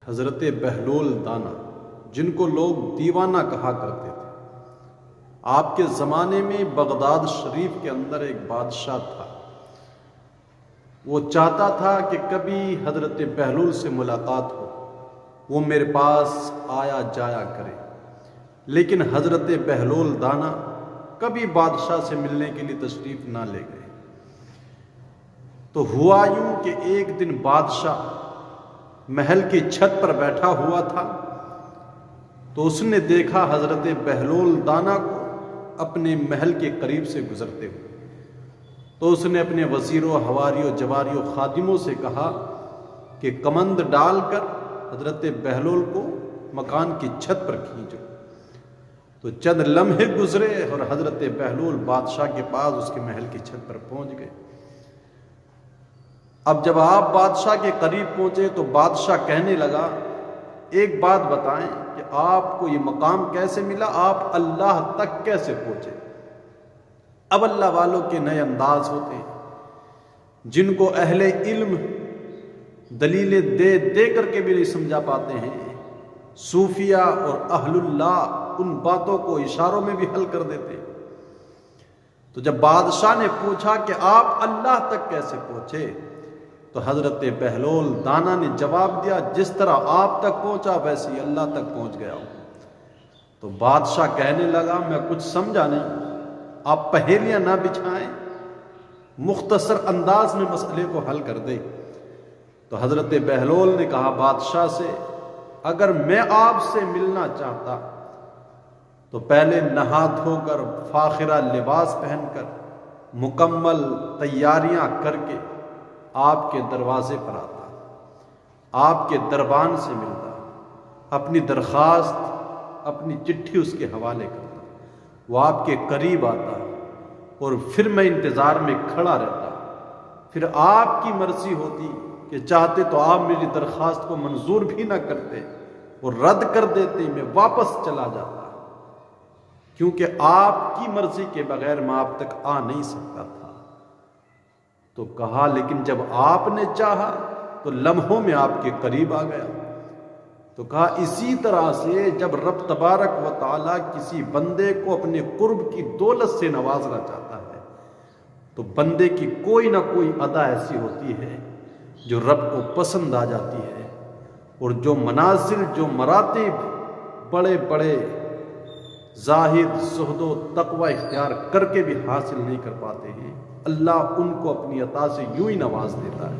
حضرت بہلول دانا، جن کو لوگ دیوانہ کہا کرتے تھے، آپ کے زمانے میں بغداد شریف کے اندر ایک بادشاہ تھا۔ وہ چاہتا تھا کہ کبھی حضرت بہلول سے ملاقات ہو، وہ میرے پاس آیا جایا کرے، لیکن حضرت بہلول دانا کبھی بادشاہ سے ملنے کے لیے تشریف نہ لے گئے۔ تو ہوا یوں کہ ایک دن بادشاہ محل کی چھت پر بیٹھا ہوا تھا، تو اس نے دیکھا حضرت بہلول دانا کو اپنے محل کے قریب سے گزرتے ہوئے۔ تو اس نے اپنے وزیروں، حواریوں، جواریوں، خادموں سے کہا کہ کمند ڈال کر حضرت بہلول کو مکان کی چھت پر کھینچو۔ تو چند لمحے گزرے اور حضرت بہلول بادشاہ کے پاس اس کے محل کی چھت پر پہنچ گئے۔ اب جب آپ بادشاہ کے قریب پہنچے تو بادشاہ کہنے لگا، ایک بات بتائیں کہ آپ کو یہ مقام کیسے ملا، آپ اللہ تک کیسے پہنچے؟ اب اللہ والوں کے نئے انداز ہوتے ہیں، جن کو اہل علم دلیلیں دے دے کر کے بھی نہیں سمجھا پاتے ہیں، صوفیہ اور اہل اللہ ان باتوں کو اشاروں میں بھی حل کر دیتے ہیں۔ تو جب بادشاہ نے پوچھا کہ آپ اللہ تک کیسے پہنچے، تو حضرت بہلول دانا نے جواب دیا، جس طرح آپ تک پہنچا ویسے ہی اللہ تک پہنچ گیا ہوں۔ تو بادشاہ کہنے لگا، میں کچھ سمجھا نہیں، آپ پہیلیاں نہ بچھائیں، مختصر انداز میں مسئلے کو حل کر دیں۔ تو حضرت بہلول نے کہا بادشاہ سے، اگر میں آپ سے ملنا چاہتا تو پہلے نہا دھو کر، فاخرہ لباس پہن کر، مکمل تیاریاں کر کے آپ کے دروازے پر آتا، آپ کے دربان سے ملتا، اپنی درخواست، اپنی چٹھی اس کے حوالے کرتا، وہ آپ کے قریب آتا، اور پھر میں انتظار میں کھڑا رہتا۔ پھر آپ کی مرضی ہوتی کہ چاہتے تو آپ میری درخواست کو منظور بھی نہ کرتے اور رد کر دیتے، میں واپس چلا جاتا، کیونکہ آپ کی مرضی کے بغیر میں آپ تک آ نہیں سکتا تھا۔ تو کہا لیکن جب آپ نے چاہا تو لمحوں میں آپ کے قریب آ گیا۔ تو کہا اسی طرح سے جب رب تبارک و تعالیٰ کسی بندے کو اپنے قرب کی دولت سے نوازنا چاہتا ہے تو بندے کی کوئی نہ کوئی ادا ایسی ہوتی ہے جو رب کو پسند آ جاتی ہے، اور جو منازل، جو مراتب بڑے بڑے زاہد، زہد و تقوی اختیار کر کے بھی حاصل نہیں کر پاتے ہیں، اللہ ان کو اپنی عطا سے یوں ہی نواز دیتا ہے۔